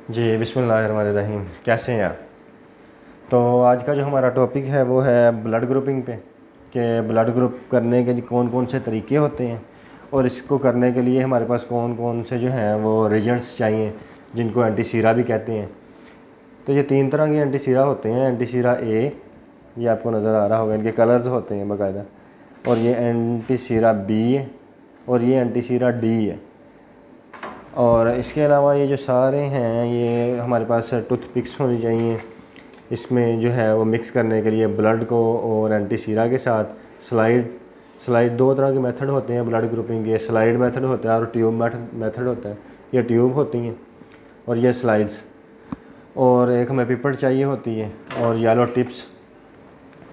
जी बिस्मिल्लाहिर्रहमानिर्रहीम। कैसे हैं आप? तो आज का जो हमारा टॉपिक है वो है ब्लड ग्रुपिंग पे, कि ब्लड ग्रुप करने के कौन कौन से तरीके होते हैं और इसको करने के लिए हमारे पास कौन कौन से जो हैं वो रिजेंट्स चाहिए, जिनको एंटीसीरा भी कहते हैं। तो ये 3 तरह के एंटीसीरा होते हैं। एंटीसीरा ए, ये आपको नज़र आ रहा होगा, इनके कलर्स होते हैं बाकायदा। और ये एंटीसीरा बी है और ये एंटीसीरा डी है। और इसके अलावा ये जो सारे हैं ये हमारे पास टूथ पिक्स होनी चाहिए, इसमें जो है वो मिक्स करने के लिए ब्लड को और एंटीसीरा के साथ। स्लाइड 2 तरह के मेथड होते हैं ब्लड ग्रुपिंग के। स्लाइड मेथड होता है और ट्यूब मेथड होता है। ये ट्यूब होती हैं और ये स्लाइड्स। और एक हमें पिपट चाहिए होती है और येलो टिप्स।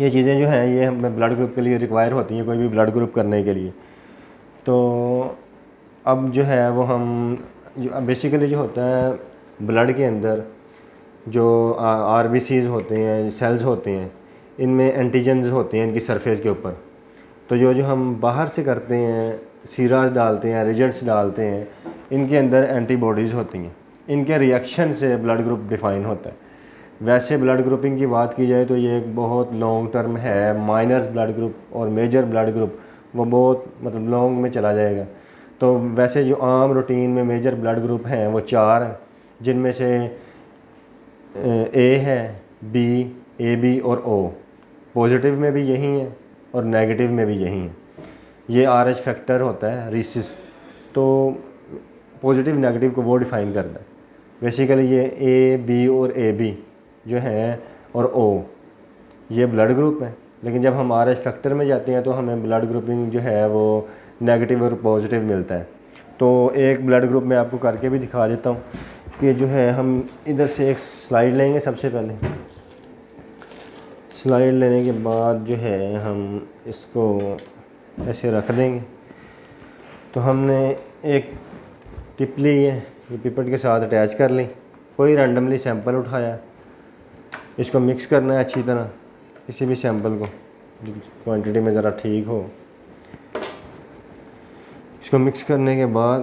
ये चीज़ें जो हैं ये हमें ब्लड ग्रुप के लिए रिक्वायर होती हैं, कोई भी ब्लड ग्रुप करने के लिए। तो अब जो है वो हम बेसिकली जो होता है ब्लड के अंदर जो आरबीसीज होते हैं, सेल्स होते हैं, इनमें एंटीजन्स होते हैं इनकी सरफेस के ऊपर। तो जो जो हम बाहर से करते हैं, सीराज डालते हैं, रिजेंट्स डालते हैं, इनके अंदर एंटीबॉडीज़ होती हैं। इनके रिएक्शन से ब्लड ग्रुप डिफ़ाइन होता है। वैसे ब्लड ग्रुपिंग की बात की जाए तो ये एक बहुत लॉन्ग टर्म है। माइनर ब्लड ग्रुप और मेजर ब्लड ग्रुप वो बहुत मतलब लॉन्ग में चला जाएगा। तो वैसे जो आम रूटीन में मेजर ब्लड ग्रुप हैं वो 4 हैं, जिनमें से ए है, बी, ए बी और ओ। पॉजिटिव में भी यही है और नेगेटिव में भी यही है। ये आर एच फैक्टर होता है रीसिस। तो पॉजिटिव नेगेटिव को वो डिफ़ाइन करता है। बेसिकली ये ए बी और ए बी जो हैं और ओ, ये ब्लड ग्रुप है। लेकिन जब हम आर एच फैक्टर में जाते हैं तो हमें ब्लड ग्रुपिंग जो है वो नेगेटिव और पॉजिटिव मिलता है। तो एक ब्लड ग्रुप मैं आपको करके भी दिखा देता हूँ कि जो है हम इधर से एक स्लाइड लेंगे। सबसे पहले स्लाइड लेने के बाद जो है हम इसको ऐसे रख देंगे। तो हमने एक टिप ली है, ये पिपट के साथ अटैच कर ली। कोई रैंडमली सैंपल उठाया, इसको मिक्स करना है अच्छी तरह, किसी भी सैंपल को क्वांटिटी में ज़रा ठीक हो। इसको मिक्स करने के बाद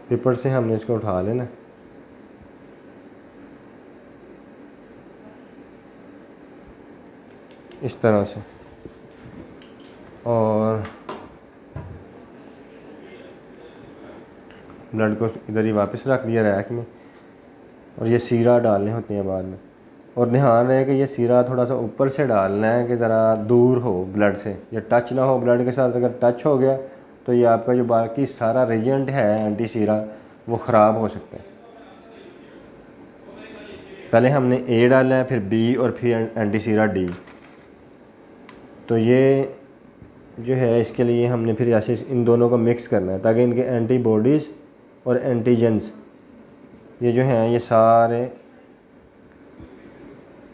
पिपट से हमने इसको उठा लेना। इस तरह से, और ब्लड को इधर ही वापस रख दिया रैक में। और ये सीरा डालने होते हैं बाद में। और ध्यान रहे कि ये सीरा थोड़ा सा ऊपर से डालना है कि ज़रा दूर हो ब्लड से, ये टच ना हो ब्लड के साथ। अगर टच हो गया तो ये आपका जो बाकी सारा रिजेंट है एंटी सीरा वो ख़राब हो सकता है। पहले हमने ए डाला है, फिर बी और फिर एंटी सीरा डी। तो ये जो है इसके लिए हमने फिर ऐसे इन दोनों को मिक्स करना है ताकि इनके एंटीबॉडीज़ और एंटीजेंस ये जो हैं ये सारे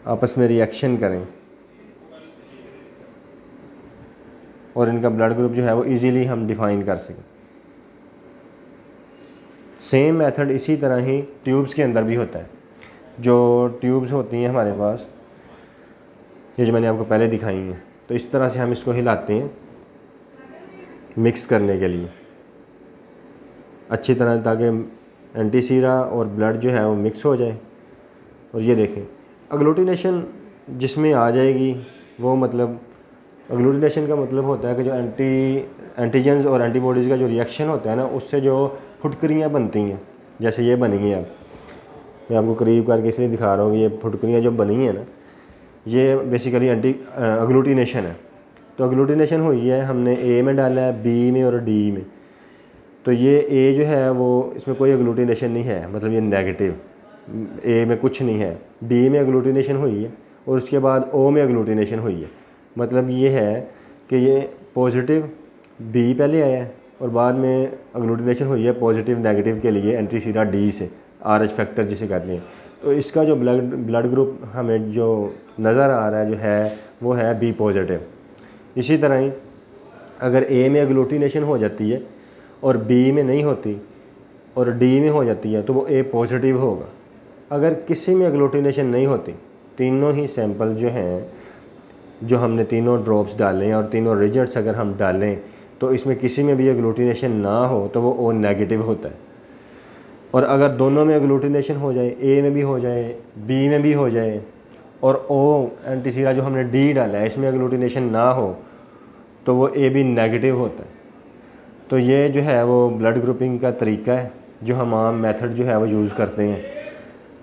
आपस में रिएक्शन करें और इनका ब्लड ग्रुप जो है वो इजीली हम डिफ़ाइन कर सकें। सेम मेथड इसी तरह ही ट्यूब्स के अंदर भी होता है। जो ट्यूब्स होती हैं हमारे पास, ये जो मैंने आपको पहले दिखाई हैं, तो इस तरह से हम इसको हिलाते हैं मिक्स करने के लिए अच्छी तरह, ताकि एंटीसीरा और ब्लड जो है वो मिक्स हो जाए। और ये देखें अग्लूटिनेशन जिसमें आ जाएगी वो, मतलब अग्लूटिनेशन का मतलब होता है कि जो एंटीजेंस और एंटीबॉडीज़ का जो रिएक्शन होता है ना, उससे जो फुटकरियाँ बनती हैं, जैसे ये बनी हैं। अब मैं आपको करीब करके इसलिए दिखा रहा हूँ कि ये फुटकरियाँ जो बनी हैं ना, ये बेसिकली अग्लूटिनेशन है। तो अग्लूटिनेशन हुई है, हमने ए में डाला है, बी में और डी में। तो ये ए जो है वो, इसमें कोई अग्लूटिनेशन नहीं है, मतलब ये नेगेटिव। ए में कुछ नहीं है, बी में अग्लूटिनेशन हुई है और उसके बाद ओ में अग्लूटिनेशन हुई है। मतलब ये है कि ये पॉजिटिव बी पहले आया है और बाद में अग्लूटिनेशन हुई है पॉजिटिव नेगेटिव के लिए एंटीसीरा डी से, आर एच फैक्टर जिसे कहते हैं। तो इसका जो ब्लड ग्रुप हमें जो नज़र आ रहा है जो है वो है बी पॉजिटिव। इसी तरह ही अगर ए में अग्लूटिनेशन हो जाती है और बी में नहीं होती और डी में हो जाती है तो वो ए पॉजिटिव होगा। अगर किसी में अग्लूटिनेशन नहीं होती, तीनों ही सैंपल जो हैं, जो हमने तीनों ड्रॉप्स डालें और तीनों रिजल्ट्स अगर हम डालें, तो तो इसमें किसी में भी एग्लूटिनेशन ना हो तो वो ओ नेगेटिव होता है। और अगर दोनों में एग्लूटिनेशन हो जाए, ए में भी हो जाए, बी में भी हो जाए, और ओ एंटीसीरा जो हमने डी डाला है इसमें एग्लूटिनेशन ना हो तो वो ए भी नेगेटिव होता है। तो ये जो है वो ब्लड ग्रुपिंग का तरीका है जो हम आम मेथड जो है वो यूज़ करते हैं।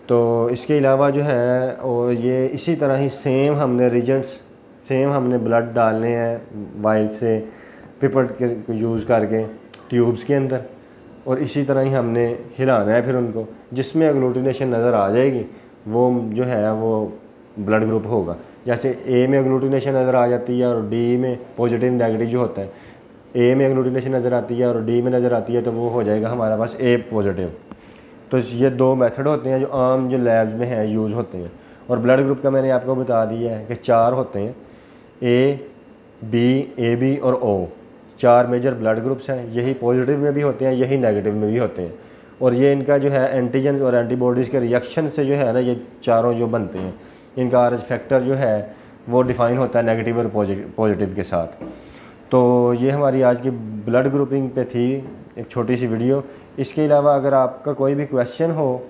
तो इसके अलावा जो है और ये इसी तरह ही सेम हमने रिजेंट्स सेम हमने ब्लड डालने हैं वाइल से पिपेट के यूज़ करके ट्यूब्स के अंदर, और इसी तरह ही हमने हिलाना है फिर उनको, जिसमें एग्लूटिनेशन नज़र आ जाएगी वो जो है वो ब्लड ग्रुप होगा। जैसे ए में एग्लूटिनेशन नज़र आ जाती है और डी में पॉजिटिव नेगेटिव जो होता है, ए में एग्लूटिनेशन नज़र आती है और डी में नज़र आती है तो वो हो जाएगा हमारे पास ए पॉजिटिव। तो ये दो मेथड होते हैं जो आम जो लैब्स में हैं यूज़ होते हैं। और ब्लड ग्रुप का मैंने आपको बता दिया है कि 4 होते हैं, ए बी और ओ, 4 मेजर ब्लड ग्रुप्स हैं। यही पॉजिटिव में भी होते हैं, यही नेगेटिव में भी होते हैं। और ये इनका जो है एंटीजन और एंटीबॉडीज़ के रिएक्शन से जो है ना ये चारों जो बनते हैं, इनका आर एच फैक्टर जो है वो डिफ़ाइन होता है नेगेटिव और पॉजिटिव के साथ। तो ये हमारी आज की ब्लड ग्रुपिंग पे थी एक छोटी सी वीडियो। इसके अलावा अगर आपका कोई भी क्वेश्चन हो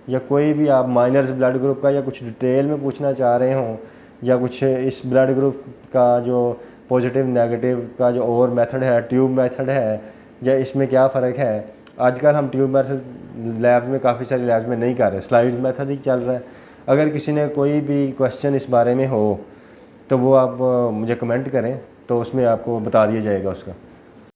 या कोई भी आप माइनर्स ब्लड ग्रुप का या कुछ डिटेल में पूछना चाह रहे हों, या कुछ इस ब्लड ग्रुप का जो पॉजिटिव नेगेटिव का जो और मेथड है, ट्यूब मेथड है, या इसमें क्या फ़र्क है, आजकल हम ट्यूब मेथड लैब में काफ़ी सारी लैब्स में नहीं कर रहे, स्लाइड मेथड ही चल रहा है। अगर किसी ने कोई भी क्वेश्चन इस बारे में हो तो वो आप मुझे कमेंट करें तो उसमें आपको बता दिया जाएगा उसका।